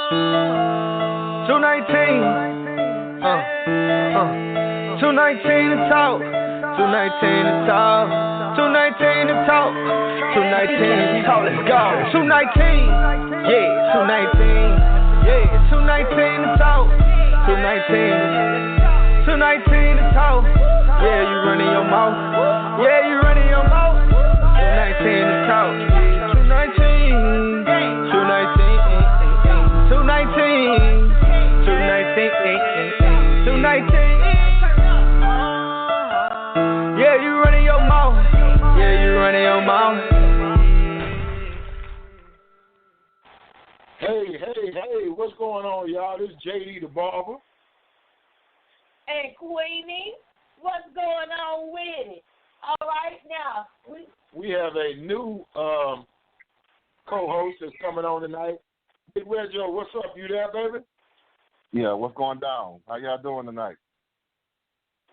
219. 219 to talk. 219 to talk. 219 to talk. 219 to talk. Let's go. 219. Yeah, 219. Yeah, 219 to talk. 219. 219 to talk. Yeah, you running your mouth. Yeah, you running your mouth. 219 to talk. 219. 219. 219. 219. 219. Yeah, you running your mouth. Yeah, you running your mouth. Hey, what's going on, y'all? This is JD the Barber. And Queeny, what's going on with it? All right, now. We have a new co-host that's coming on tonight. Big Red Joe, what's up? You there, baby? Yeah, what's going down? How y'all doing tonight?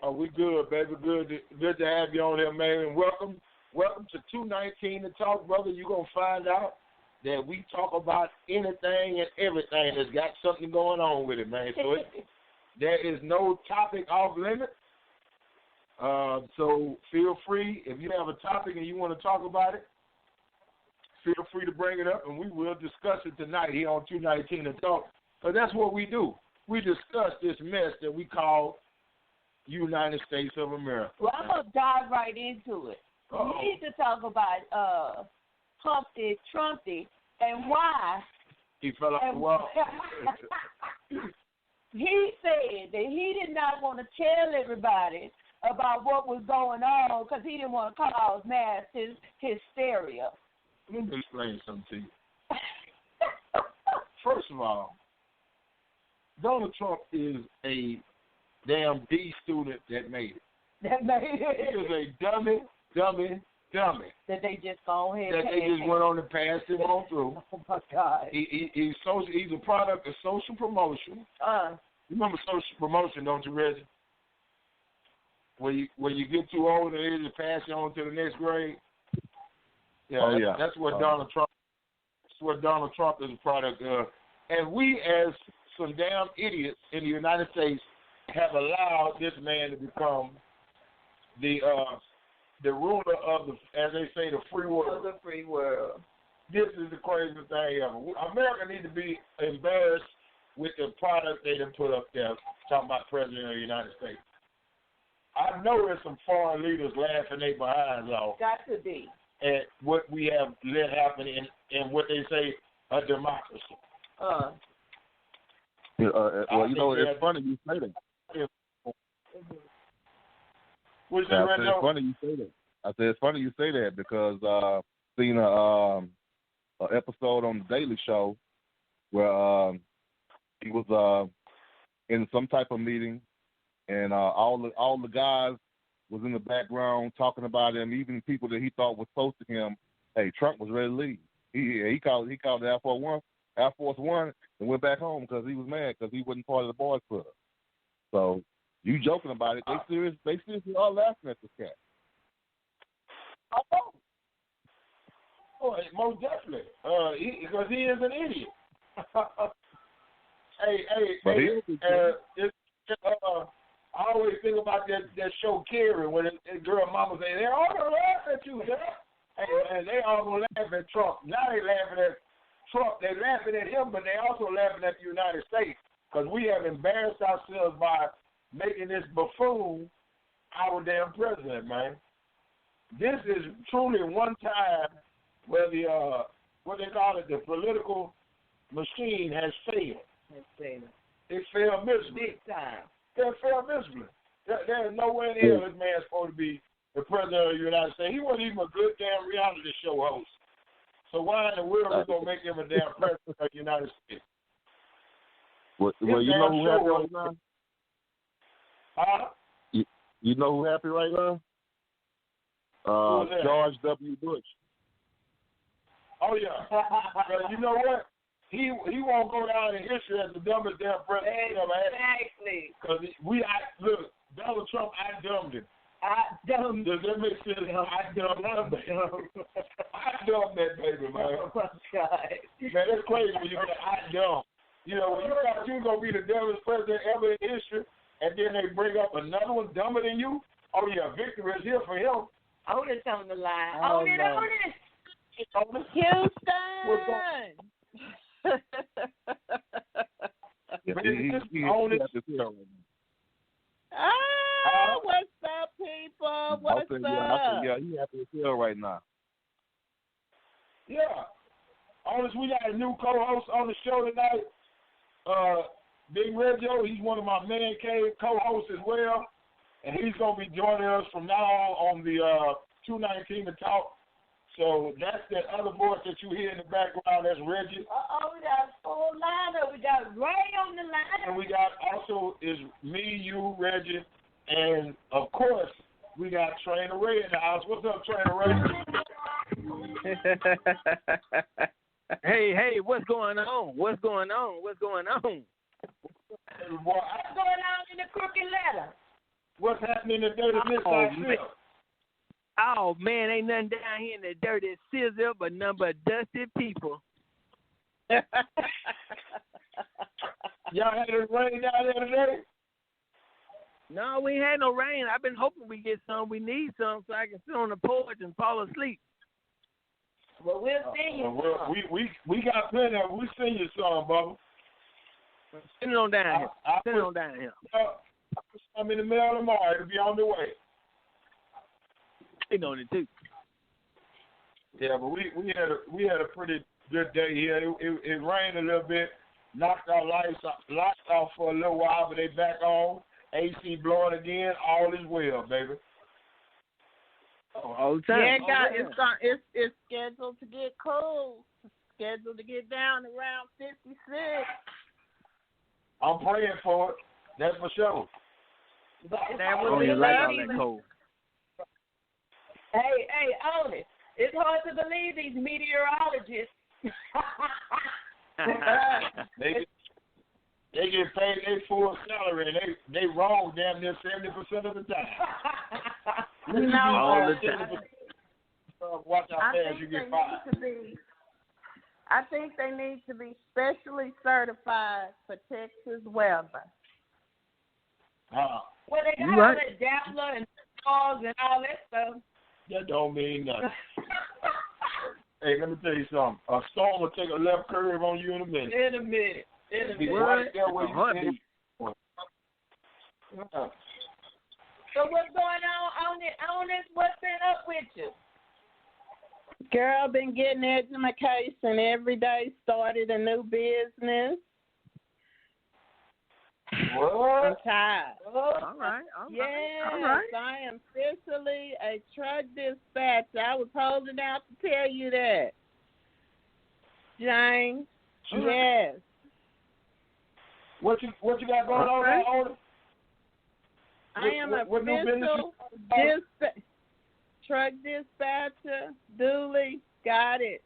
Oh, we good, baby. Good to have you on here, man. And welcome to 219 to talk, brother. You're going to find out that we talk about anything and everything that's got something going on with it, man. So there is no topic off limit. So feel free, if you have a topic and you want to talk about it, feel free to bring it up, and we will discuss it tonight here on 219 to talk. Because that's what we do. We discuss this mess that we call United States of America. Well, I'm going to dive right into it. Uh-oh. We need to talk about Humpty Trumpy and why He fell off the wall. He said that he did not want to tell everybody about what was going on because he didn't want to cause mass hysteria. Let me explain something to you. First of all, Donald Trump is a damn D student that made it. That made He it. is a dummy. That they just go ahead That they just went on and passed him on through. Oh, my God. He's a product of social promotion. You remember social promotion, don't you, Reggie? When you get too old and they just pass you on to the next grade. Yeah, that's what Donald Trump. That's what Donald Trump is a product of. And we, as some damn idiots in the United States, have allowed this man to become the ruler of the, as they say, the free world. Of the free world. This is the craziest thing ever. America needs to be embarrassed with the product they done put up there, talking about President of the United States. I know there's some foreign leaders laughing their behinds off Got to be. at what we have let happen in what they say a democracy. Well, it's funny you say that. What's I that, said, it's funny you say that. I said it's funny you say that because seen a episode on the Daily Show where he was in some type of meeting and all the guys was in the background talking about him, even people that he thought was close to him. Hey, Trump was ready to leave. He called the Air Force One, and went back home because he was mad because he wasn't part of the boys club. So you joking about it? They seriously are laughing at this cat. Oh, most definitely. Because he is an idiot. I always think about that show Carrie when that girl mama say they're all gonna laugh at you, and they all gonna laugh at Trump. Now they laughing at Trump. They laughing at him, but they also laughing at the United States because we have embarrassed ourselves by making this buffoon our damn president, man. This is truly one time where the what they call it, the political machine has failed. It failed miserably. Big time. It failed miserably. There is nowhere in hell this man's supposed to be the president of the United States. He wasn't even a good damn reality show host. So why in the world are we gonna make him a damn president of the United States? Well, you know who happy right now? You know who happy right now? George W. Bush. Oh yeah. But you know what? He won't go down in history as the dumbest damn president we ever had. Exactly. Because look, Donald Trump outdumbed him. Does that make sense? Outdumbed that baby, man. Oh my God. Man, that's crazy when you get outdumbed. You know, when you thought you were going to be the dumbest president ever in history, and then they bring up another one dumber than you, oh, yeah, victory is here for him. Onis on the line. Oh, Onis, no. Onis. Houston. What's up, people? What's up? Yeah, he happy as hell right now. Yeah. Honest, we got a new co-host on the show tonight. Big Reggio, he's one of my Man Cave co-hosts as well. And he's going to be joining us from now on the 219 to talk. So that's that other voice that you hear in the background. That's Reggie. We got a full lineup. We got Ray on the line. And we got also is me, you, Reggie, and of course we got Trainer Ray in the house. What's up, Trainer Ray? Hey, what's going on? What's going on? What's going on in the crooked letter? What's happening in Dirty Midnight? Oh, man, ain't nothing down here in the dirty scissor but nothing but dusty people. Y'all had it rain down there today? No, we ain't had no rain. I've been hoping we get some. We need some so I can sit on the porch and fall asleep. Well, we'll see you. We got plenty of. We'll send you some, Bubba. Send it on down here. Send it on down here. I'm in the mail tomorrow. It'll be on the way. They on it too. Yeah, but we had a pretty good day here. It rained a little bit, knocked our lights off for a little while, but they back on. AC blowing again. All is well, baby. All the time. Yeah, it's scheduled to get cold. It's scheduled to get down around 56. I'm praying for it. That's for sure. That would be like all that cold. Hey, Onis, it's hard to believe these meteorologists. They get paid their full salary, and they wrong damn near 70% of the time. All the time. Watch how fast you get fired. I think they need to be specially certified for Texas weather. Well, they got all that Dappler and dogs and all that stuff. That don't mean nothing. Hey, let me tell you something. A storm will take a left curve on you in a minute. Be right there where you be. So what's going on this? What's been up with you? Girl, been getting education every day. Started a new business. What? I'm tired. All right. Yes, all right. I am officially a truck dispatcher. I was holding out to tell you that, James. Yes. What you got going on? I am official truck dispatcher. Dooley, got it.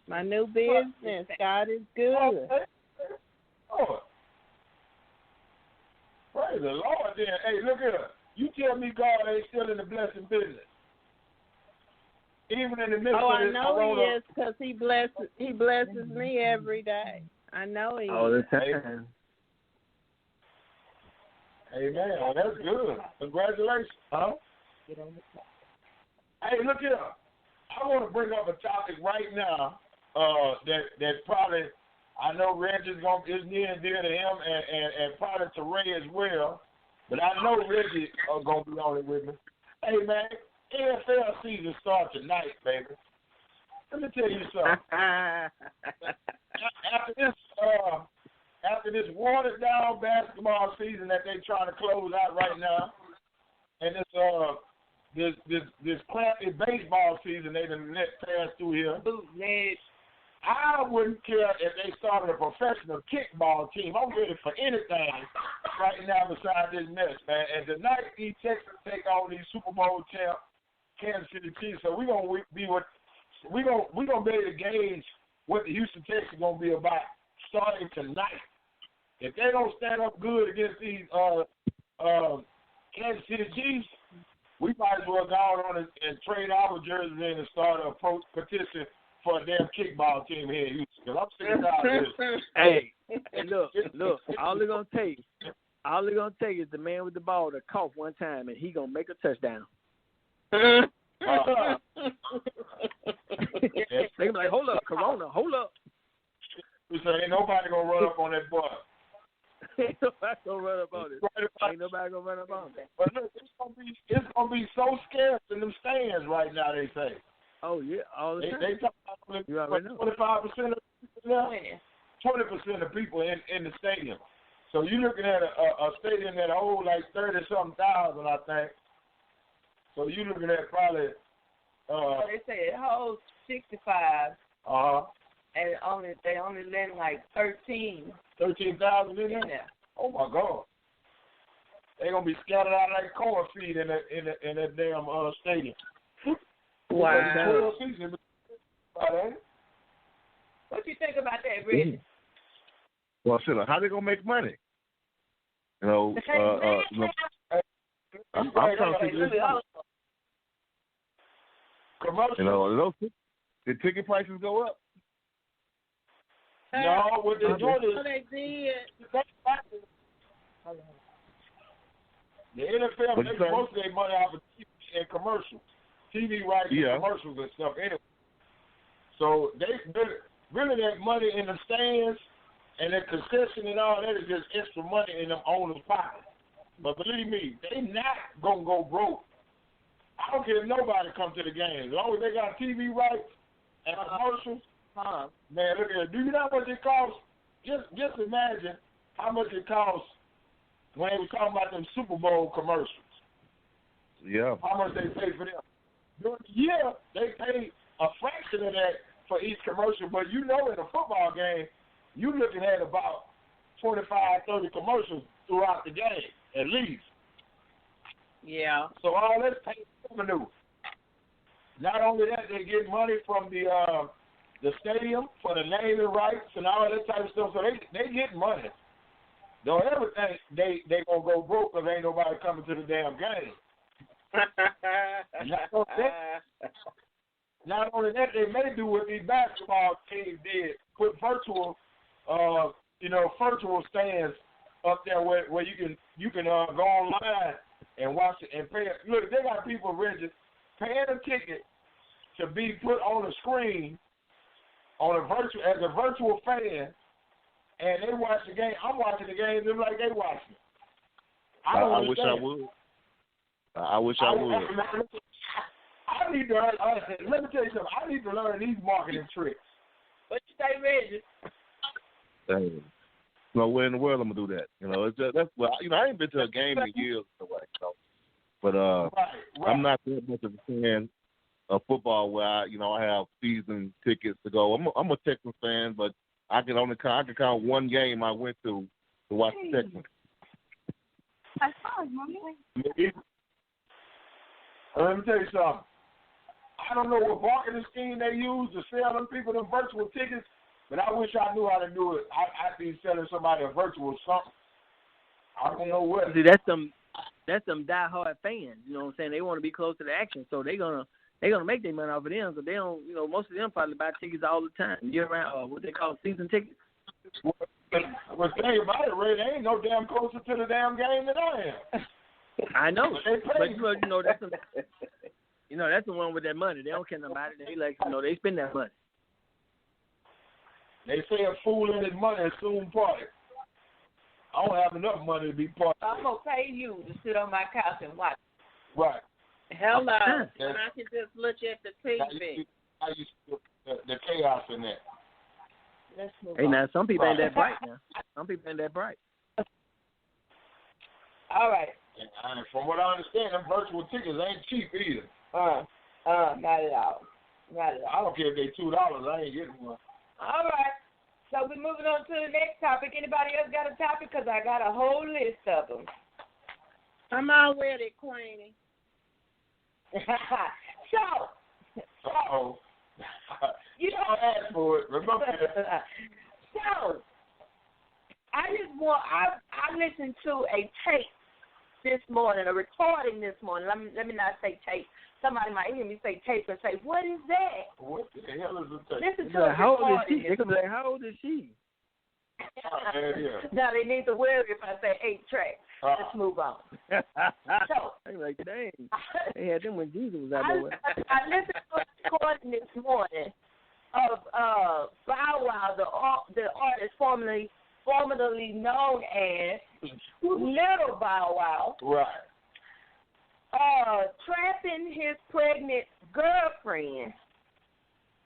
My new business. God is good. Lord. Praise the Lord then. Hey, look at her. You tell me God ain't still in the blessing business. Even in the midst of this. I know he is because he blesses me every day. I know he all the is. time. Amen. Well, that's good. Congratulations. Huh? Hey, look here. I want to bring up a topic right now that probably I know Reggie is near and dear to him and probably to Ray as well. But I know Reggie are going to be on it with me. Hey, man, NFL season starts tonight, baby. Let me tell you something. After this watered down basketball season that they're trying to close out right now, and this crappy baseball season they done let pass through here, I wouldn't care if they started a professional kickball team. I'm ready for anything right now besides this mess, man. And tonight, these Texans take on these Super Bowl champ Kansas City Chiefs. So we're gonna be able to gauge what the Houston Texans gonna be about starting tonight. If they don't stand up good against these Kansas City Chiefs, we might as well go on and trade our jerseys in and start a petition for a damn kickball team here in Houston. Because I'm sick and tired of this. Hey, look. All they're gonna take is the man with the ball to cough one time, and he gonna make a touchdown. They gonna be like, hold up, Corona, hold up. We say ain't nobody gonna run up on that boy. Ain't nobody gonna run up on it. Ain't nobody gonna run up on it. But look, it's gonna be so scarce in them stands right now. They say. Oh yeah, all the time. They talk about 25% of people now. 20% of people in the stadium. So you're looking at a stadium that holds like 30-something thousand, I think. So you're looking at probably. They say it holds 65. And they only let like 13,000 in there. Oh my God! They're gonna be scattered out like corn feed in that damn stadium. Wow. What you think about that, Reggie? Well, shit, how they gonna make money? You know, I'm trying to figure this out. You know, the ticket prices go up. No, what they're doing is they did. The NFL makes most of their money off of TV and commercials, TV rights and commercials and stuff. Anyway, so they really that money in the stands and the concession and all that is just extra money in them owners' pockets. But believe me, they not gonna go broke. I don't care if nobody comes to the game as long as they got TV rights and commercials. Man, look at it. Do you know how much it costs? Just imagine how much it costs when they were talking about them Super Bowl commercials. Yeah. How much they pay for them. During the year, they pay a fraction of that for each commercial, but you know in a football game, you're looking at about 25, 30 commercials throughout the game, at least. Yeah. So all that's paid revenue. Not only that, they get money from the stadium for the naming rights and all that type of stuff. So they get money. Don't ever think they gonna go broke because ain't nobody coming to the damn game. Not only that, they may do what these basketball teams did, put virtual stands up there where you can go online and watch it and pay. Look, they got people registered paying a ticket to be put on a screen as a virtual fan, and they watch the game. I'm watching the game just like they watching it. I wish I would. I wish I would. I need to learn. Let me tell you something. I need to learn these marketing tricks. What you say, Reggie? Dang. You know, where in the world I'm gonna do that? You know, it's just, that's well, I ain't been to a game in years, but I'm not that much of a fan of football where I have season tickets to go. I'm a Texans fan, but I can count one game I went to watch the Texans. I saw it, Mommy. Let me tell you something. I don't know what marketing scheme they use to sell them people them virtual tickets, but I wish I knew how to do it. I'd be selling somebody a virtual something. I don't know what. See, that's some diehard fans. You know what I'm saying? They want to be close to the action, so they're gonna make their money off of them. Because they don't, most of them probably buy tickets all the time, year round, what they call season tickets. Well, the thing about it, Ray, they ain't no damn closer to the damn game than I am. I know, but that's the one with that money. They don't care about it. They they spend that money. They say a fool and his money is soon parted. I don't have enough money to be parted. I'm gonna pay you to sit on my couch and watch. Right. Hello. And I can just look at the TV. I used to the chaos in that. Let's move on. Now some people ain't that bright now. Some people ain't that bright. All right. And from what I understand, them virtual tickets ain't cheap either. Not at all. I don't care if they $2. I ain't getting one. All right. So we're moving on to the next topic. Anybody else got a topic? Because I got a whole list of them. I'm all ready, Queeny. So, you don't ask for it. Remember that. So, I listened to a tape this morning, a recording this morning. Let me not say tape. Somebody might hear me say tape and say, "What is that?" What the hell is a tape? Listen to How old is she? recording. They could be like, how old is she? Yeah. Now they need to worry if I say 8 tracks. Let's move on. So I'm like, dang. They had them when Jesus was out there. I listened to a recording this morning of Bow Wow, the artist formerly known as Little Bow Wow. Right. Trapping his pregnant girlfriend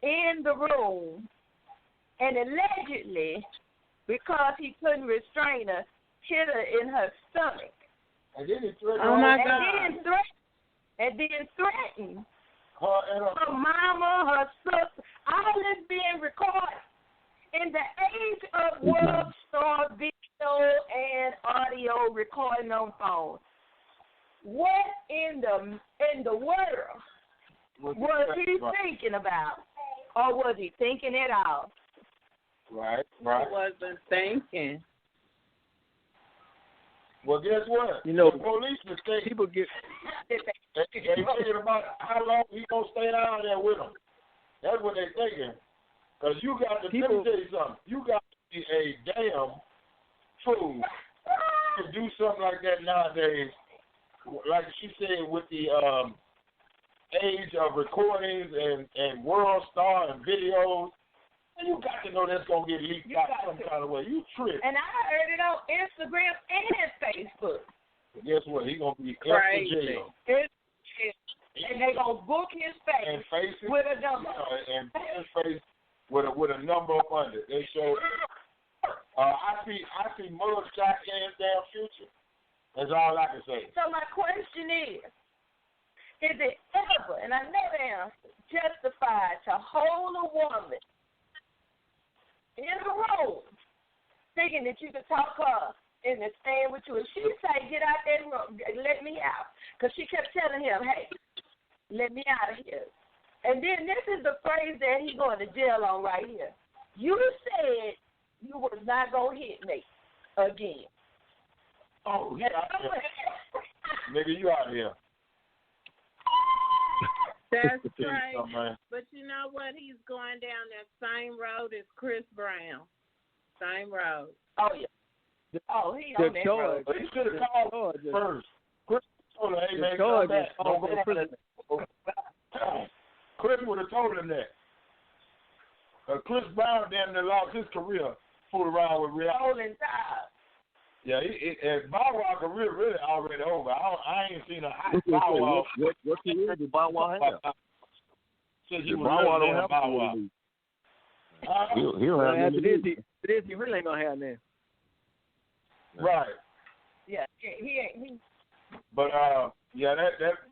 in the room, and allegedly, because he couldn't restrain her, hit her in her stomach. And then he threatened Oh my her. God. And then threatened Her and her mama, her sister. All this being recorded. In the age of world star video and audio recording on phone, what in the world was he thinking about? Or was he thinking at all? Right. I wasn't thinking. Well, guess what? You know, the police mistake. People get. They thinking about how long he gonna stay down there with them. That's what they thinking. Cause you got to let me tell you something. You got to be a damn fool to do something like that nowadays. Like she said, with the age of recordings and world star and videos, and you got to know that's gonna get leaked out some kind of way. You tripped. And I heard it on Instagram and Facebook. But guess what? He gonna be in jail. And they gonna book his face and face it, with a number. And his face with a number up under. They show. I see mud shot in his damn future. That's all I can say. So my question is it ever, and I know the answer, justified to hold a woman in a room thinking that you could talk her into staying with you? And she say, "Get out that room, let me out," because she kept telling him, "Hey, let me out of here." And then this is the phrase that he going to jail on right here. You said you was not going to hit me again. Oh, he out here. Nigga, you out here. That's right. But you know what? He's going down that same road as Chris Brown. Same road. Oh, yeah. Oh, he on that road. But he should have called first. Chris told him, "Hey, man, come back. Don't go down there." Chris would have told him that. Chris Brown damn near lost his career fooling around with reality. Stolen time. Yeah, and Bow Wow career really already over. I ain't seen a hot Bow Wow. What career did Bow Wow have? Since he was Bow Wow don't have Bow Wow. He don't have After this, he really ain't gonna have that. Right. Yeah, he ain't. But yeah,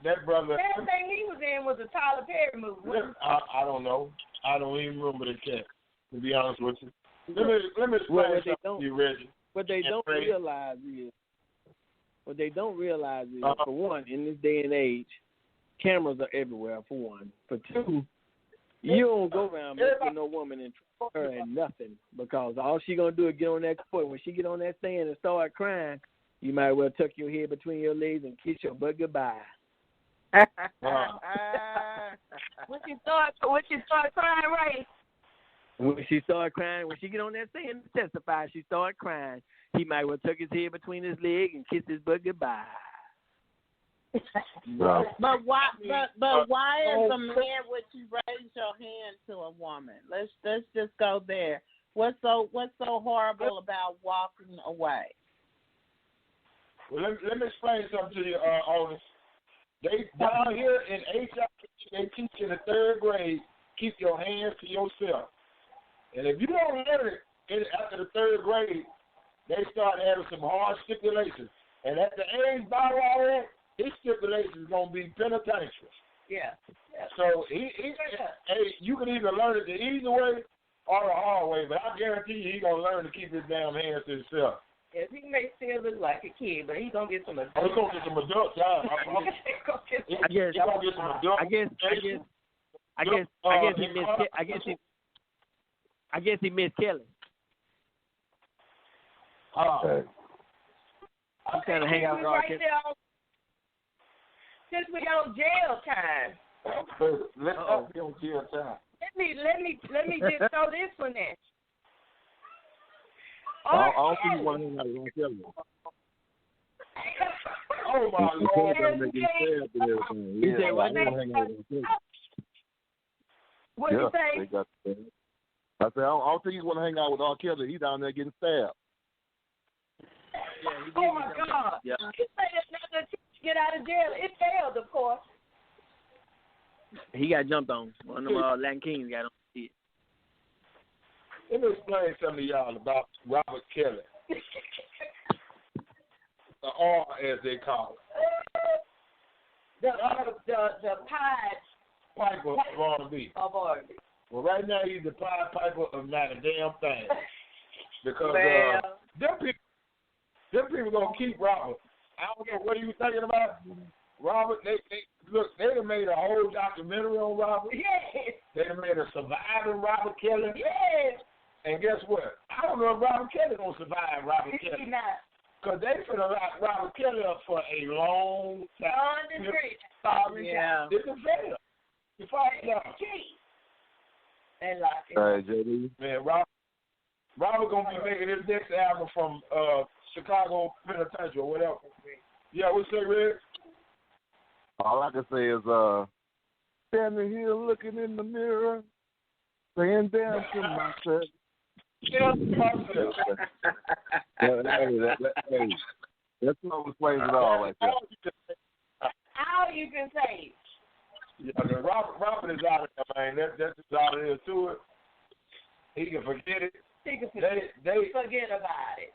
that brother. That thing he was in was a Tyler Perry movie. I don't know. I don't even remember the cat. To be honest with you. Let me explain something to you, Reggie. What they don't realize is, for one, in this day and age, cameras are everywhere, for one. For two, you don't go around making no woman and her and nothing, because all she going to do is get on that court. When she get on that stand and start crying, you might well tuck your head between your legs and kiss your butt goodbye. When she start crying, right? When she start crying, when she get on that stand and testify, she start crying. He might well tuck his head between his legs and kiss his butt goodbye. Right. But why? But why, as a man, would you raise your hand to a woman? Let's just go there. What's so horrible about walking away? Well, let me explain something to you, Onis. They down here in HR, they teach in the 3rd grade, keep your hands to yourself. And if you don't learn it after the 3rd grade, they start having some hard stipulations. And at the age Bow Wow, his stipulations is gonna be penitentiary. Yeah. So you can either learn it the easy way or the hard way, but I guarantee you he's gonna learn to keep his damn hands to himself. Yes, he may still look like a kid, but he's gonna get some adult. He's gonna get some adult time. I guess he missed Kelly. I'm trying to hang out with R. Kelly. Since we on jail time. Let's not be on jail time. Let me just throw this one at you. I don't think you want to hang out with R. Kelly. Oh my Lord! He said, "What?" What you say? I said, I don't think he's want to hang out with R. Kelly. He's down there getting stabbed. Yeah, Oh my God! Yeah. You say that's not going to get out of jail? It failed, of course. He got jumped on. One of them Latin Kings got on. Let me explain something to y'all about Robert Kelly. The R, as they call it. The Pied Piper of R&B. Of R&B. Well, right now he's the Pied Piper of not a damn thing. Because them people gonna keep Robert. I don't know what he was thinking about. Robert, they done made a whole documentary on Robert. Yes. They done made a surviving Robert Kelly. Yes. And guess what? I don't know if Robert Kelly gonna survive Robert Kelly. He's not. Because they finna lock Robert Kelly up for a long time. Yeah. It's a fail. You find out. And lock it. Hey, JD. Man, Robert gonna be making his next album from Chicago Penitentiary or whatever. Yeah, what's that, Red? All I can say is, standing here looking in the mirror, saying damn to myself. Yeah, myself. Hey, that's what explains it all right there. All you can say. Yeah, Robert is out of there, man. That's just all there is to it. He can forget it. He can forget about it.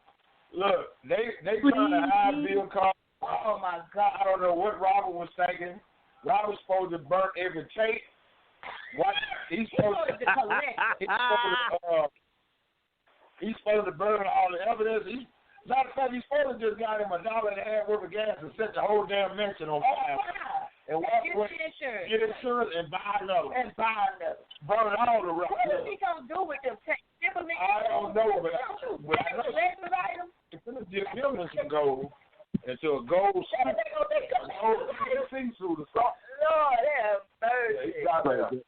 Look, they trying to hide Bill Cosby. Oh my God! I don't know what Robert was thinking. Robert's supposed to burn every tape. What he's supposed to collect. He's supposed to burn all the evidence. Matter of fact, he's supposed to just got him $1.50 worth of gas and set the whole damn mansion on fire. And walk away, get insurance, and buy another. Burn all the rest. What is he gonna do with them tapes? I don't know, but I know it's gonna give him some gold into a gold see-through the stuff. Lord have mercy.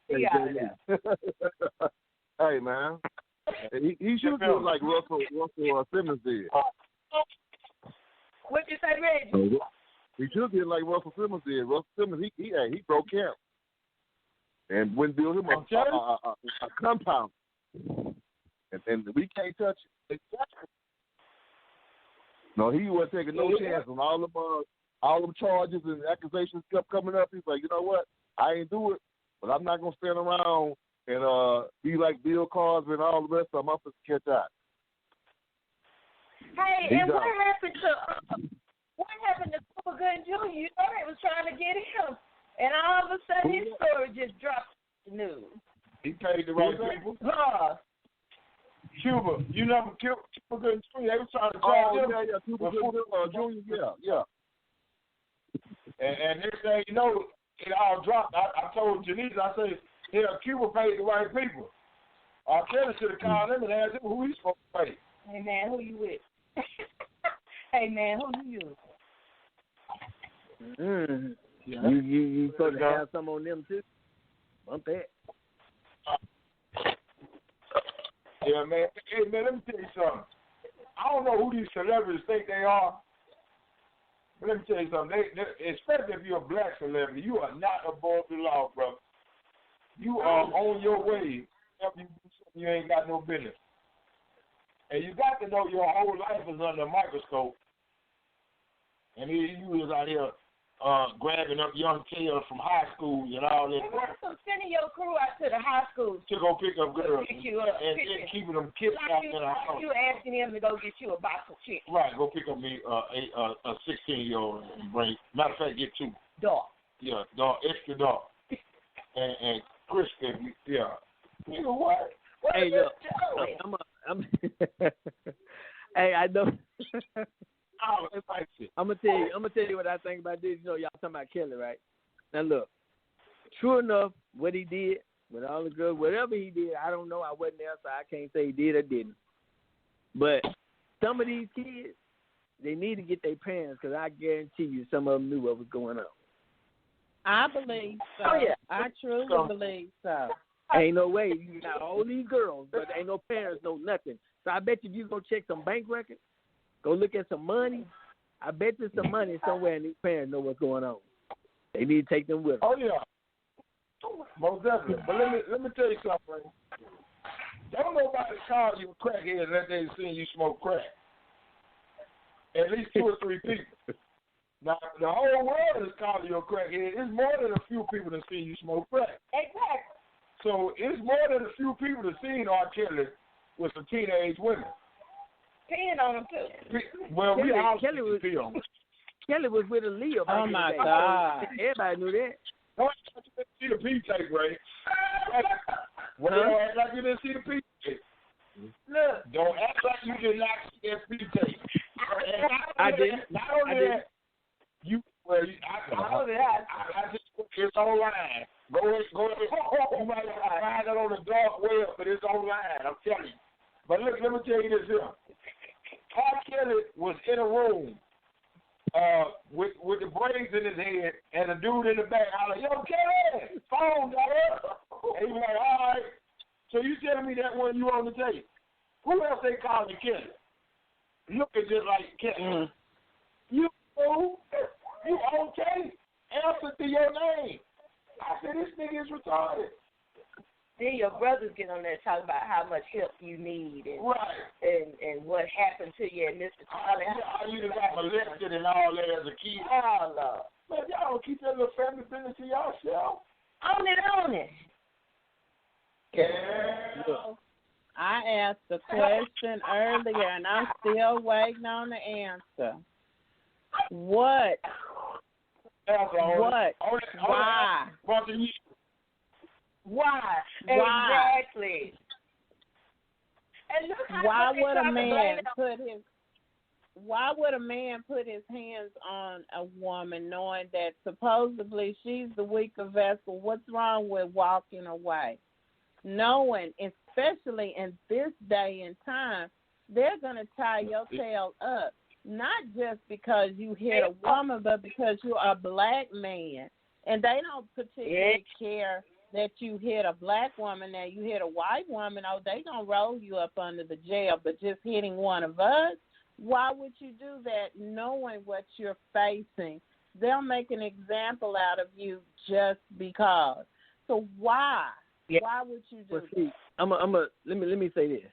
He got it. Hey, man. He should do it like Russell Simmons did. What you say, Reggie? He should do it like Russell Simmons did. Russell Simmons, he broke camp and went build him a compound, and we can't touch it. No, he wasn't taking no chance on all them charges and accusations kept coming up. He's like, you know what? I ain't do it, but I'm not gonna stand around and be like Bill Cosby and all the rest of them. I'm supposed to catch out. Hey, and what happened to Cooper Gunn Jr.? You know they was trying to get him, and all of a sudden his story just dropped the news. He paid the right people. Cuba, you know Cuba Gunn Jr. They was trying to charge him. Yeah, Cuba Gunn Jr. Yeah. And next thing you know, it all dropped. I told Janice, I said, yeah, Cuba paid the right people. R. Kelly should have called him and asked him who he's supposed to pay. Hey, man, who you with? Hey, man, who you? Yeah. You supposed to have some on them, too? Bump that. Yeah, man. Hey, man, let me tell you something. I don't know who these celebrities think they are. But let me tell you something. They, especially if you're a black celebrity, you are not above the law, bro. You are on your way. If you do something you ain't got no business. And you got to know your whole life is under a microscope. And you was out here grabbing up young kids from high school and all that. So sending your crew out to the high school to go pick up girls pick you up, and keeping them kidnapped in a house. You asking them to go get you a box of chicken. Right, go pick up me a 16-year-old and bring. Matter of fact, get two. Dark. Yeah, dark, extra dark. and crispy. Yeah. You know what? Hey, look, I'm hey, I know. I'm gonna tell you what I think about this. You know, y'all talking about Kelly, right? Now look, true enough, what he did with all the girls, whatever he did, I don't know. I wasn't there, so I can't say he did or didn't. But some of these kids, they need to get their parents, because I guarantee you some of them knew what was going on. I believe so. Oh, yeah. I truly believe so. Ain't no way. You got all these girls, but ain't no parents know nothing. So I bet you if you go check some bank records, go look at some money, I bet there's some money somewhere and these parents know what's going on. They need to take them with them. Oh, yeah. Most definitely. But let me tell you something. Don't nobody call you a crackhead unless they've seen you smoke crack. At least 2 or 3 people. Now, the whole world is calling you a crackhead. It's more than a few people that seen you smoke crack. Exactly. So it's more than a few people that seen R. Kelly with some teenage women. Peeing on them, too. Well, Kelly was with Aaliyah. Oh, my God. Everybody knew that. Don't act like you didn't see the P tape, Ray. Well, don't act like you didn't see the P tape. Look, don't act like you did not see that P tape. I didn't. Not only that, I just it's online. Go ahead. You might find it on the dark web, but it's online. I'm telling you. But look, let me tell you this here. R. Kelly was in a room with the braids in his head and a dude in the back. I was like, yo, Kelly, phone, dog. And he was like, all right. So you telling me that when you on the tape? Who else they calling Kelly? Looking just like Kelly. You fool. You on tape. Answer to your name. I said, this nigga is retarded. Then your brothers get on there talking about how much help you need and what happened to you and Mr. Charlie. How you got molested and all that as a kid. Oh, Lord. Man, y'all don't keep that little family business to yourself. Own it. Yeah. I asked the question earlier, and I'm still waiting on the answer. What? What? Why? Why? Exactly. And look how Why would a man put his hands on a woman knowing that supposedly she's the weaker vessel? What's wrong with walking away? Knowing, especially in this day and time, they're going to tie your tail up, not just because you hit a woman, but because you're a black man. And they don't particularly care that you hit a black woman, that you hit a white woman. Oh, they going to roll you up under the jail. But just hitting one of us, why would you do that knowing what you're facing? They'll make an example out of you just because. So why? Yeah. Why would you do that? Let me say this.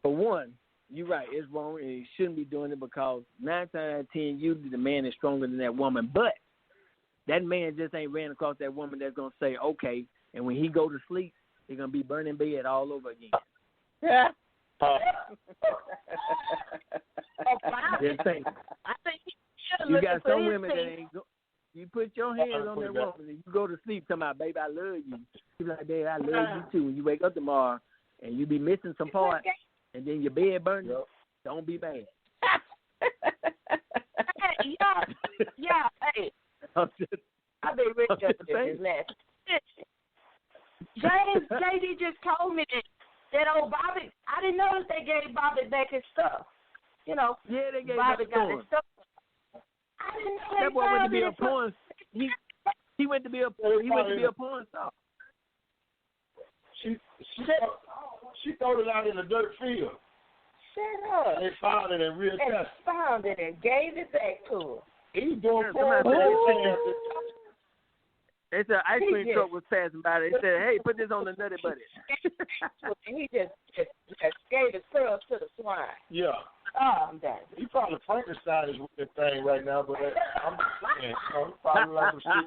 For one, you're right. It's wrong, and you shouldn't be doing it because 9 times out of 10, usually the man is stronger than that woman. But that man just ain't ran across that woman that's gonna say okay, and when he go to sleep, he's gonna be burning bed all over again. Yeah. Just think. I think you got some women that ain't go. You put your hands on that woman and you go to sleep talking about, baby, I love you. She's like, baby, I love you too. And you wake up tomorrow and you be missing some parts and then your bed burning. Yep. Don't be mad. Hey. I've been rich up this last. JD just told me that old Bobby, I didn't know that they gave Bobby back his stuff. You know, yeah, they gave Bobby got his his stuff. I didn't know that boy went to be a porn. He went to be a porn star. She threw it out in the dirt field. Shut up. They found it and reassessed. Found it and gave it back to her. He's doing porn. It's an ice cream truck was passing by. They said, "Hey, put this on the Nutty Buddy." He just gave his pearls to the swine. Yeah. Oh, I'm done. He probably Frankenstein is with this thing right now, but I'm just saying, he probably like some shit.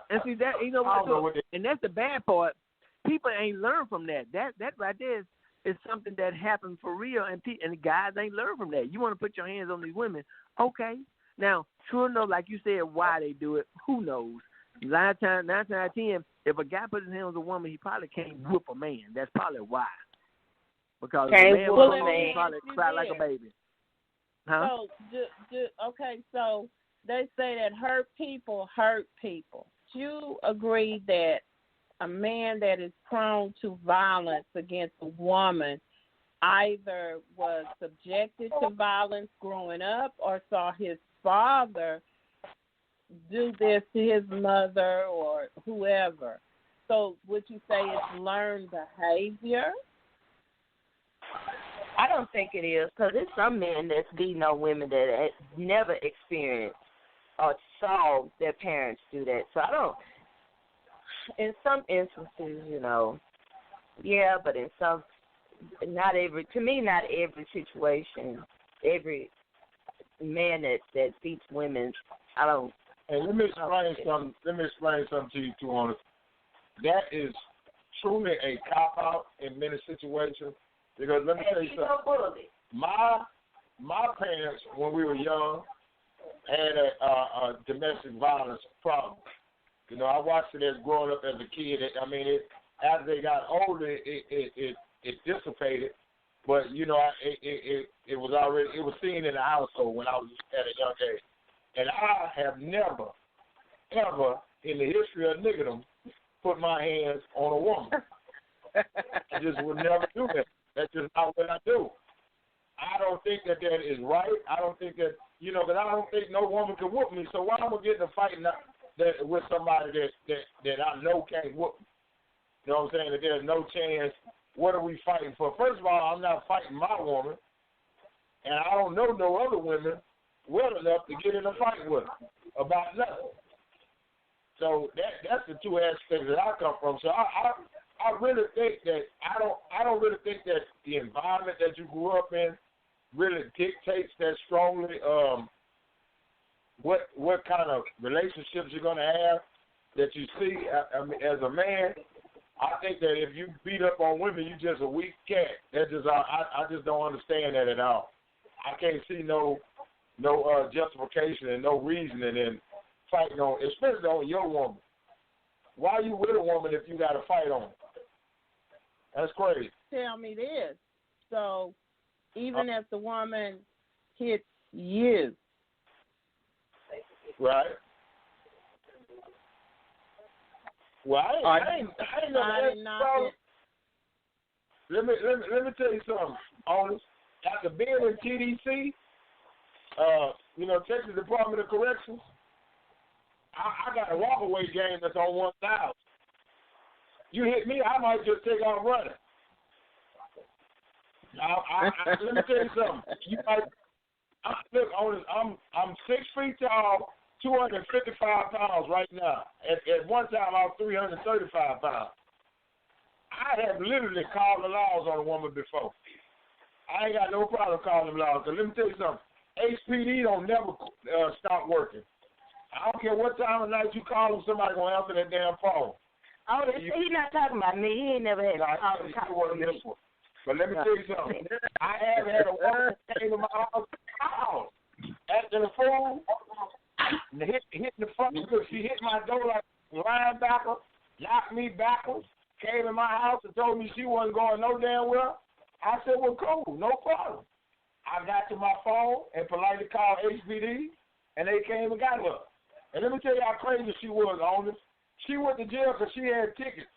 And see that, you know what? And that's the bad part. People ain't learned from that. That right there is something that happened for real, and the guys ain't learned from that. You want to put your hands on these women, okay? Now, sure enough, like you said, why they do it, who knows? 9 times out of 10, if a guy puts his hands on a woman, he probably can't whoop a man. That's probably why. Because a man will probably cry like a baby. Huh? So, okay, so they say that hurt people hurt people. Do you agree that a man that is prone to violence against a woman either was subjected to violence growing up or saw his father do this to his mother or whoever. So would you say it's learned behavior? I don't think it is, because there's some men that's beating on women that never experienced or saw their parents do that. So I don't, in some instances, yeah, but in some, not every situation, every man that beats women, I don't. And let me explain something to you, too, Onis. That is truly a cop-out in many situations. Because let me tell you something. My parents, when we were young, had a domestic violence problem. I watched it as growing up as a kid. As they got older, it dissipated. But it was seen in the household when I was at a young age. And I have never, ever in the history of niggerdom put my hands on a woman. I just would never do that. That's just not what I do. I don't think that is right. I don't think that, because I don't think no woman can whoop me. So why am I getting a fight with somebody that I know can't whoop me? You know what I'm saying? That there's no chance. What are we fighting for? First of all, I'm not fighting my woman, and I don't know no other women well enough to get in a fight with her about nothing. So that's the two aspects that I come from. So I really think that I don't really think that the environment that you grew up in really dictates that strongly what kind of relationships you're gonna have that you see. As a man, I think that if you beat up on women, you're just a weak cat. That's just I just don't understand that at all. I can't see no justification and no reasoning in fighting on, especially on your woman. Why are you with a woman if you got to fight on her? That's crazy. Tell me this. So even if the woman hits you. Right. Well, I ain't know that. Let me tell you something, Onis. After being in TDC, Texas Department of Corrections, I got a walkaway game that's on 1,000. You hit me, I might just take off running. Let me tell you something. Look, Onis, I'm 6 feet tall, 255 pounds right now. At one time, I was 335 pounds. I have literally called the laws on a woman before. I ain't got no problem calling them laws. So let me tell you something. HPD don't never stop working. I don't care what time of night you call them, somebody going to answer that damn phone. Oh, he's not talking about me. He ain't never had a call. But let me tell you something. I have had a woman that came to my house acting a fool, hitting the front because she hit my door like a linebacker, knocked me backwards, came in my house and told me she wasn't going no damn well. I said, well, cool, no problem. I got to my phone and politely called HPD, and they came and got her. And let me tell you how crazy she was, Onis. She went to jail because she had tickets.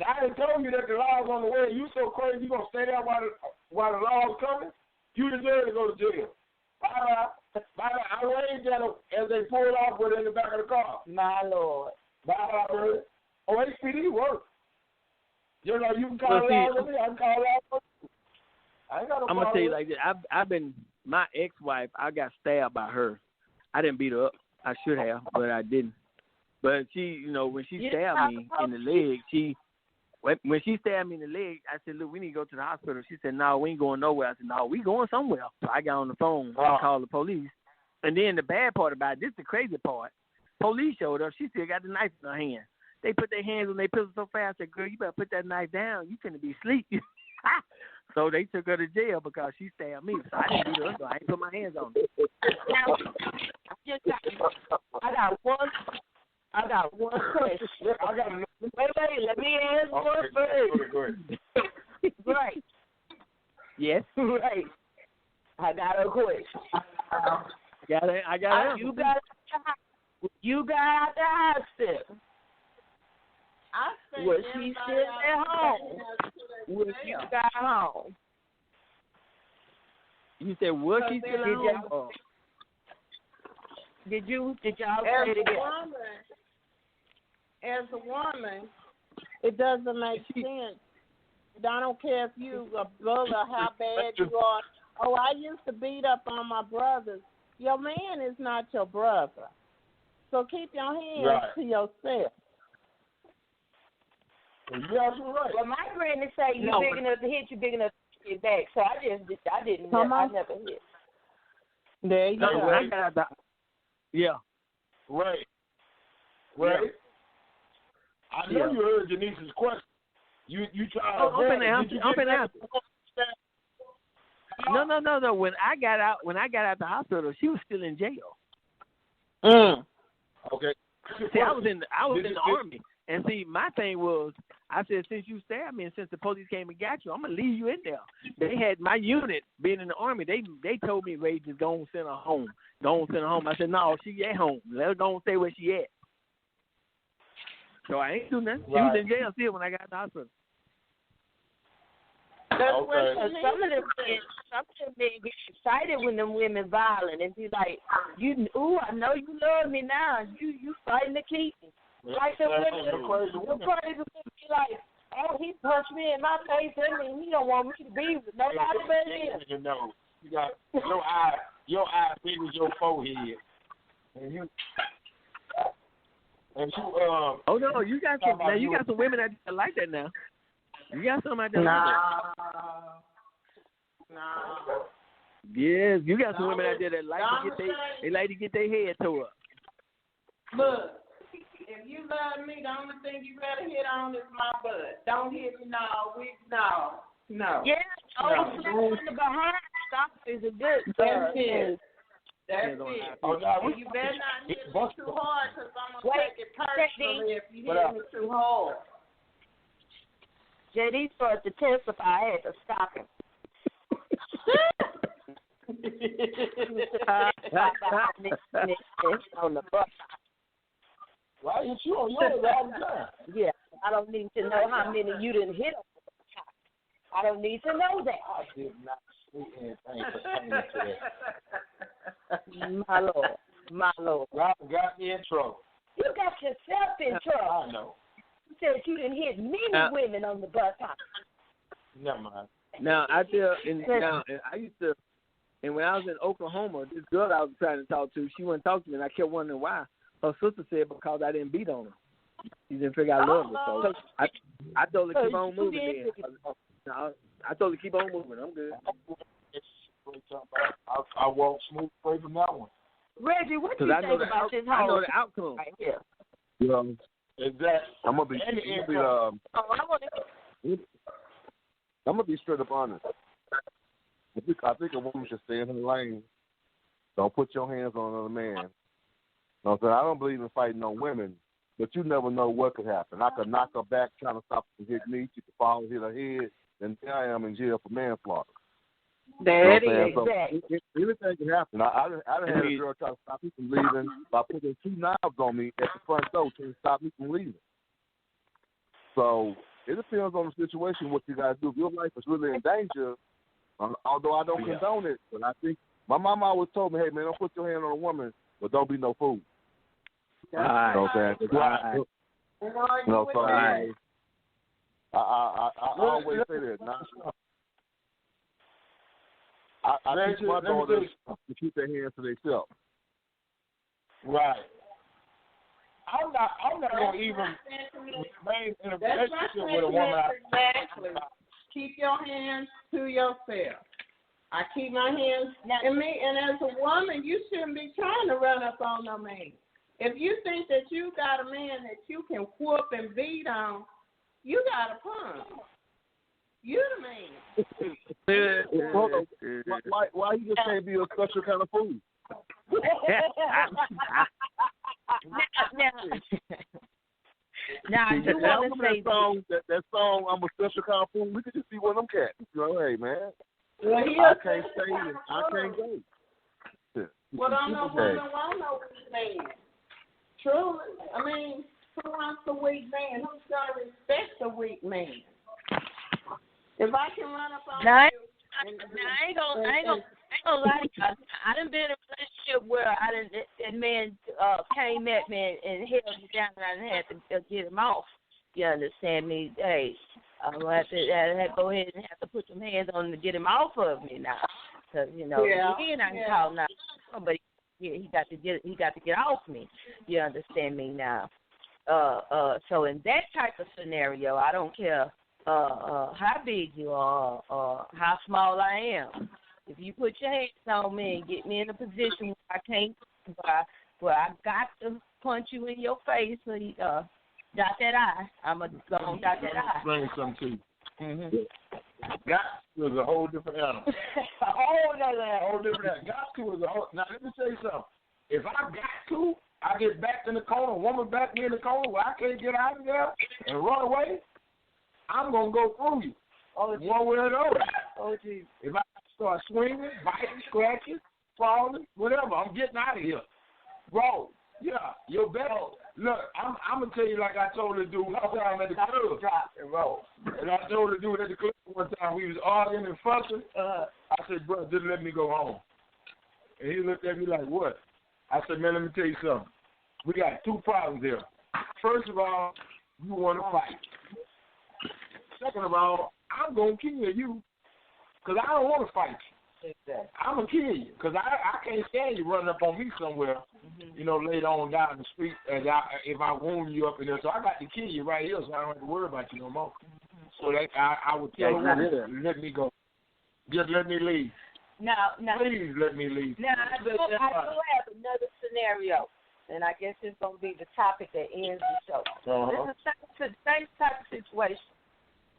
Now, I done told you that the law's on the way. You so crazy, you going to stay there while the law's coming? You deserve to go to jail. Bye-bye. Bye-bye. I waved at her as they pulled off with her in the back of the car. My Lord. Bye-bye, brother. Oh, HPD works. You can call laws on me. I can call laws on you. I ain't got no I'm problem. going to tell you like this. I've been, my ex-wife, I got stabbed by her. I didn't beat her up. I should have, but I didn't. But she, when she stabbed me in the leg, when she stabbed me in the leg, I said, look, we need to go to the hospital. She said, no, we ain't going nowhere. I said, no, we going somewhere. So I got on the phone and called the police. And then the bad part about it, this is the crazy part. Police showed up. She still got the knife in her hand. They put their hands on their pistols so fast. I said, girl, you better put that knife down. You finna be asleep. So they took her to jail because she stabbed me. So I didn't beat her, so I ain't put my hands on her. Now, I got one question. Wait, let me ask one first. Go ahead. Right. Yes. Right. I got a question. I got it. You got out the hospital. Was she still at home when you got home? You said was she still at home? Or? Did y'all say it again? As a woman, it doesn't make sense. I don't care if you a brother, how bad you are. Oh, I used to beat up on my brothers. Your man is not your brother. So keep your hands to yourself. You're absolutely right. Well, my granny say you big enough to hit, you big enough to hit back. So I didn't know. I never hit. There you go. Yeah. Right. Right. Yeah. I know you heard Janice's question. You tried to I'm finna answer. No. When I got out the hospital, she was still in jail. Okay. See, I was in the army, and see, my thing was, I said, since you stabbed me and since the police came and got you, I'm gonna leave you in there. They had my unit being in the army. They told me, Ray, just go and send her home. I said, no, she at home. Let her go and stay where she at. So I ain't do nothing. She was in jail still when I got to the hospital. Some of them men get excited when them women violent and be like, I know you love me now. You fighting to keep me. Like the women, the crazy women be like, oh, he punched me in my face. That means he don't want me to be with nobody but him. You know, you got your eye big as your forehead, and you. Oh no, you got some women that like that now. You got some out there. Nah. Yes, you got some women out there that like to get their head tore up. Look, if you love me, the only thing you better hit on is my butt. Don't hit me no. Yeah, in the behind stop is a good thing. That's it. And you better not hit me too hard because I'm going to take it personally if you hit me too hard. JD started to testify. I had to stop him. On the bus. Why ain't you on yours all the time? Yeah, I don't need to know how many you didn't hit on the bus. I don't need to know that. I did not say anything pertaining to that. My Lord. Robin got me in trouble. You got yourself in trouble. I know. You said you didn't hit many women on the bus stop. Never mind. Now, I used to, and when I was in Oklahoma, this girl I was trying to talk to, she wouldn't talk to me, and I kept wondering why. Her sister said because I didn't beat on her. She didn't figure I loved her. So I told her to keep on moving then. I told her to keep on moving. I'm good. I walk smooth away from that one. Reggie, what do you think about this whole? I know the outcome. Right here. Exactly. I'm gonna be straight up honest. I think a woman should stay in her lane. Don't put your hands on another man. You know what I'm saying? I don't believe in fighting on women, but you never know what could happen. I could knock her back trying to stop her from hitting me. She could fall and hit her head. Then there I am in jail for manslaughter. That is exactly. So anything can happen. I had a girl try to stop me from leaving by putting 2 knives on me at the front door to stop me from leaving. So it depends on the situation, what you got to do. If your life is really in danger, although I don't condone it, but I think my mama always told me, hey, man, don't put your hand on a woman, but don't be no fool. Right. You know what I'm saying? I always say that. I teach my daughters to keep their hands to themselves. Right. I'm not gonna even remain in a relationship with a woman. Exactly. Keep your hands to yourself. I keep my hands and me, and as a woman, you shouldn't be trying to run up on no man. If you think that you got a man that you can whoop and beat on, you got a punk. You the man. Why you just can't be a special kind of fool? Now, you want to say that song, I'm a special kind of fool. We could just see one of them cats. You know, hey, man. Well, I can't stay and I can't go. Well, I know women want no weak man. Truly. I mean, who wants a weak man? Who's going to respect a weak man? If I can run up on you. I ain't gonna lie. I done been in a relationship where that man came at me and held me down, and I done had to get him off. You understand me? Hey, I'm gonna have to go ahead and have to put some hands on him to get him off of me now, because he and I can call now, but he got to get off me. You understand me now? So in that type of scenario, I don't care how big you are or how small I am. If you put your hands on me and get me in a position where I can't, where I got to punch you in your face or dot that I, I'm going to go on dot that I. Explain something to you. Mm-hmm. Got to is a whole different animal. A whole different animal. Got to is a whole. Now let me tell you something. If I got to, I get backed in the corner, a woman back me in the corner where I can't get out of there and run away, I'm going to go through you. One way or the other. Oh, geez. If I start swinging, biting, scratching, falling, whatever, I'm getting out of here. Bro, yeah, you're better. Look, I'm going to tell you like I told the dude one time at the club. Drop and roll. And I told the dude at the club one time, we was arguing and fussing. I said, bro, just let me go home. And he looked at me like, what? I said, man, let me tell you something. We got two problems here. First of all, you want to fight. Second of all, I'm going to kill you because I don't want to fight you. Exactly. I'm going to kill you because I can't stand you running up on me somewhere, later on down the street if I wound you up in there. So I got to kill you right here so I don't have to worry about you no more. So that I would tell you, let me go. Just let me leave. Now, please let me leave. Now, I do have another scenario, and I guess it's going to be the topic that ends the show. This is the same type of situation.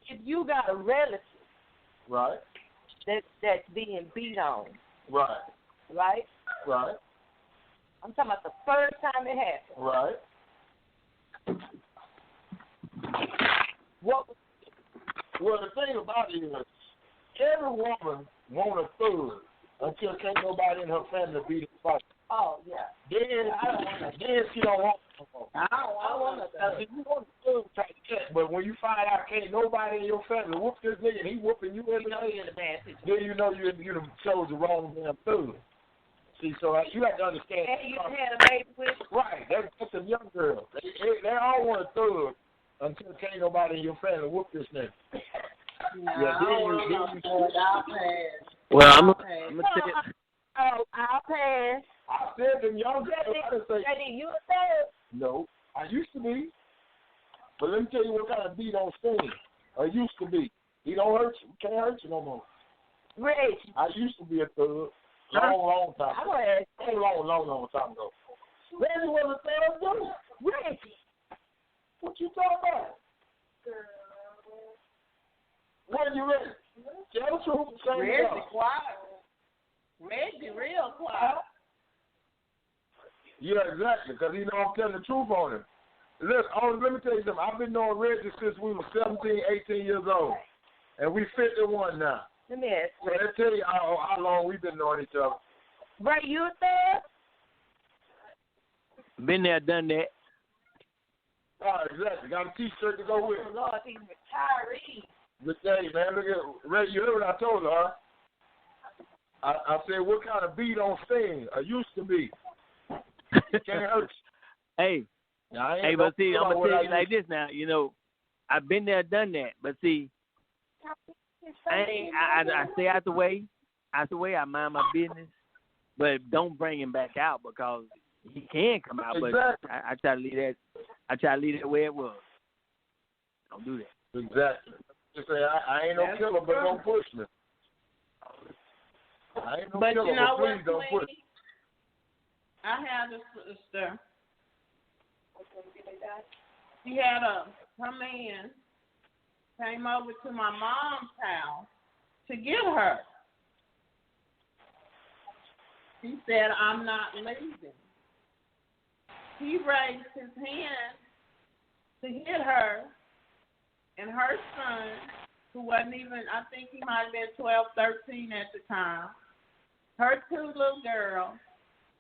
If you got a relative right, that's being beat on, right, I'm talking about the first time it happened. Right. Well, the thing about it is, every woman want a thug until can't nobody in her family beat his fight. Oh, yeah. Then she don't want no more. I don't want a thug. You want a thug type check, but when you find out can't nobody in your family whoop this nigga and he whooping you every day, you're in a bad situation. then you know you chose the wrong damn thug. See, so you have to understand. And you had a baby with? Right. That's a young girl. They all want a thug until can't nobody in your family whoop this nigga. Well, I'm gonna tell you. Oh, I'll pass. I said them young girls. You a thug? No, I used to be. But let me tell you what kind of beat on Sting. I used to be. He don't hurt you. Can't hurt you no more. Reggie. I used to be a thug. Long time ago. Long time ago. Reggie was a thug too. Reggie. What you talking about? When you ready? Tell the truth. Reggie quiet. Reggie real quiet. Yeah, exactly, because he know I'm telling the truth on him. Look, let me tell you something. I've been knowing Reggie since we were 17, 18 years old. And we 51 now. Let me ask you. So let's tell you how long we've been knowing each other. Right, you a thug? Been there, done that. Oh, exactly. Got a T-shirt to go with it. Oh, Lord, he's retiree. But hey, man, look at Reggie. You heard what I told her, huh? I said, what kind of beat on Sting? I used to be. Can't hurt you. Hey, but see, I'm gonna tell you like this now. I've been there, done that. But see, I stay out the way. I mind my business, but don't bring him back out because he can come out. Exactly. But I try to leave that. I try to leave it where it was. Don't do that. Exactly. Just say I ain't no killer, but don't push me. I ain't no killer, but please don't push me. I had a sister. She had her man came over to my mom's house to get her. He said, I'm not leaving. He raised his hand to hit her, and her son, who wasn't even, I think he might have been 12, 13 at the time, her two little girls,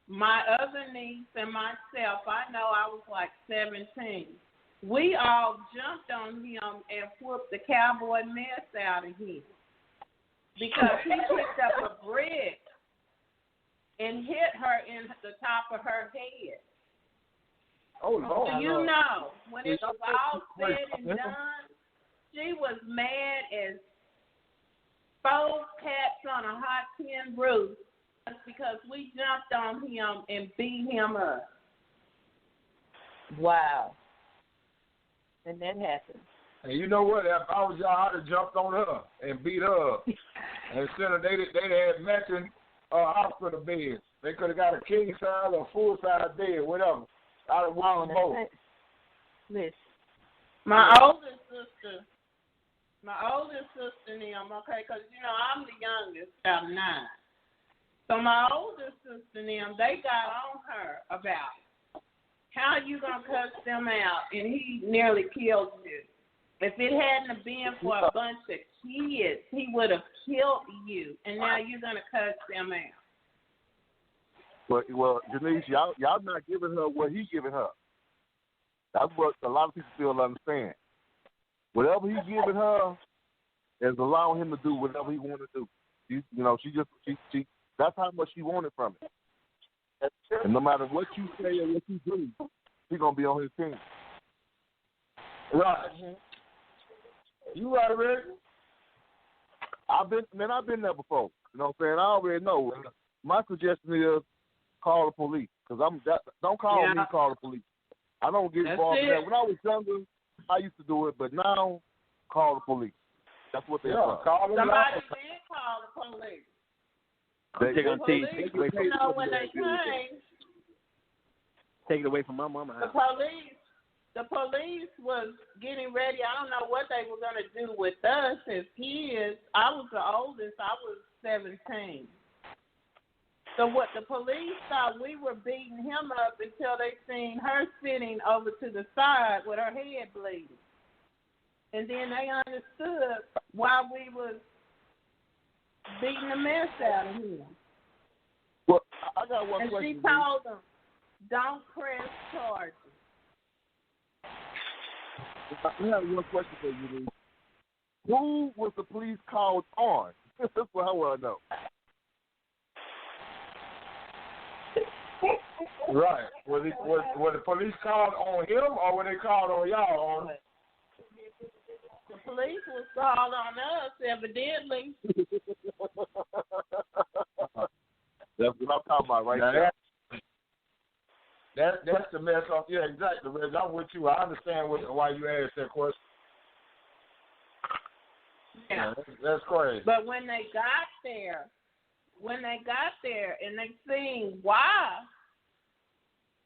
my other niece and myself, I know I was like 17. We all jumped on him and whooped the cowboy mess out of him because he picked up a brick and hit her in the top of her head. Oh, Lord. So you know, when it was all said and done, she was mad as 4 cats on a hot tin roof because we jumped on him and beat him up. Wow. And that happened. And you know what? If I was y'all, I'd have jumped on her and beat her up. And instead of they had matching hospital beds. They could have got a king size or full size bed, whatever. I'd have won them both. Listen. My oldest sister and them, okay, because, you know, I'm the youngest out of 9. So my oldest sister and them, they got on her about how you going to cuss them out, and he nearly killed you. If it hadn't been for a bunch of kids, he would have killed you, and now you're going to cuss them out. Well, Denise, y'all not giving her what he giving her. That's what a lot of people still understand. Whatever he's giving her is allowing him to do whatever he want to do. She that's how much she wanted from it. And no matter what you say or what you do, she's gonna be on his team. Right. You right, Rick? I've been there before. You know what I'm saying? I already know. My suggestion is call the police. Because don't call me, call the police. I don't get involved in that. When I was younger, I used to do it, but now call the police. That's what they are. Somebody did call the police. Take it away from my mama house. The police was getting ready. I don't know what they were going to do with us as kids. I was the oldest. I was 17. So what the police thought, we were beating him up until they seen her sitting over to the side with her head bleeding. And then they understood why we was beating the mess out of him. Well, I got one question. And she told them, don't press charges. I have one question for you, Lee. Who was the police called on? That's what I want to know. Right. Was the police called on him, or were they called on y'all? On the police was called on us, evidently. That's what I'm talking about right now. That's the mess up. Yeah, exactly, Reg. I'm with you. I understand why you asked that question. Yeah. That's crazy. But when they got there and they seen why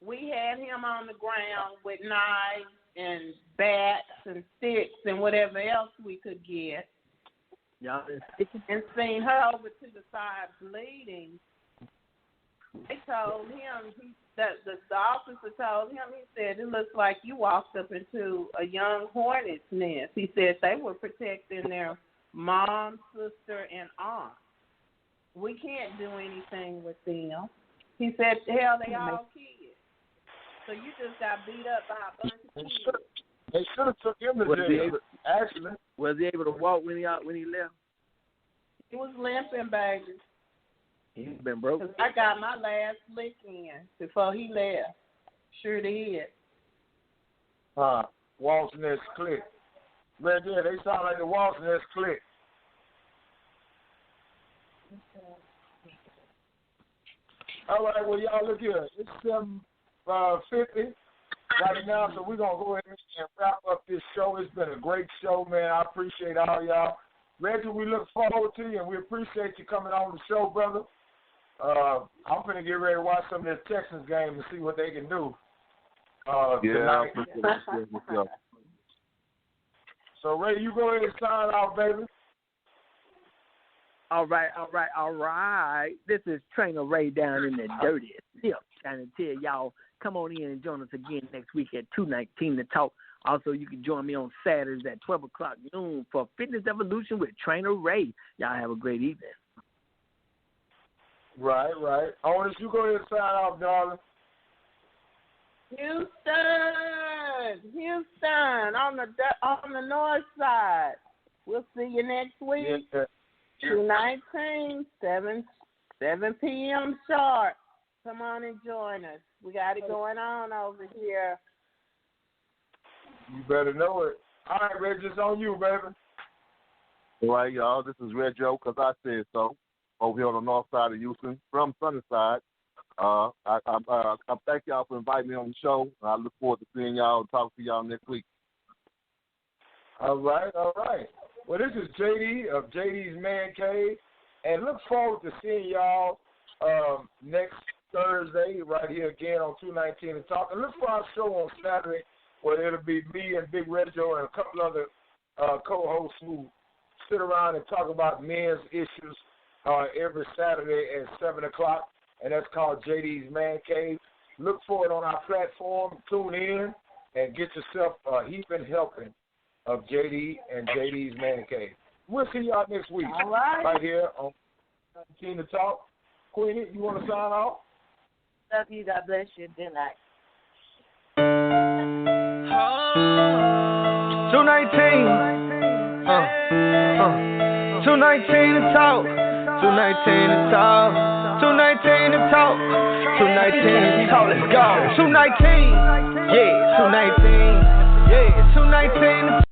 we had him on the ground with knives and bats and sticks and whatever else we could get, and seen her over to the side bleeding, they told him, the officer told him, he said, it looks like you walked up into a young hornet's nest. He said they were protecting their mom, sister, and aunt. We can't do anything with them. He said, hell, they all kids. So you just got beat up by a bunch of kids. They should have took him to jail. Actually, was he able to walk when he left? He was limping, baby. He's been broke. I got my last lick in before he left. Sure did. Walt's Nest Click. Right there, they sound like the Walt's Nest Click. All right, well, y'all, look here. It's 7:50 right now, so we're going to go ahead and wrap up this show. It's been a great show, man. I appreciate all y'all. Reggie, we look forward to you, and we appreciate you coming on the show, brother. I'm going to get ready to watch some of this Texans game and see what they can do tonight. So, Ray, you go ahead and sign off, baby. All right. This is Trainer Ray down in the dirty tip, trying to tell y'all, come on in and join us again next week at 2:19 to talk. Also, you can join me on Saturdays at 12 o'clock noon for Fitness Evolution with Trainer Ray. Y'all have a great evening. Right. Onis, you go ahead and sign off, darling. Houston, on the north side. We'll see you next week. Yeah. 219-7 7 p.m. sharp. Come on and join us. We got it going on over here. You better know it. All right, Reggie, it's on you, baby. All right, y'all. This is Red Joe, because I said so. Over here on the north side of Houston, from Sunnyside. I thank y'all for inviting me on the show. I look forward to seeing y'all and talking to y'all next week. All right. Well, this is JD of JD's Man Cave, and look forward to seeing y'all next Thursday right here again on 219 and Talk. And look for our show on Saturday, where it'll be me and Big Radio and a couple other co-hosts who sit around and talk about men's issues every Saturday at 7 o'clock, and that's called JD's Man Cave. Look for it on our platform. Tune in and get yourself a heaping helping of JD and JD's Man Cave. We'll see y'all next week. All right Here on 219 to Talk. Queeny, you want to sign off? Love you. God bless you. Good night. 219. 219 to talk. 219 to talk. 219 to talk. 219 to talk. Let's go. 219. Yeah, 219. Yeah, 219 to talk.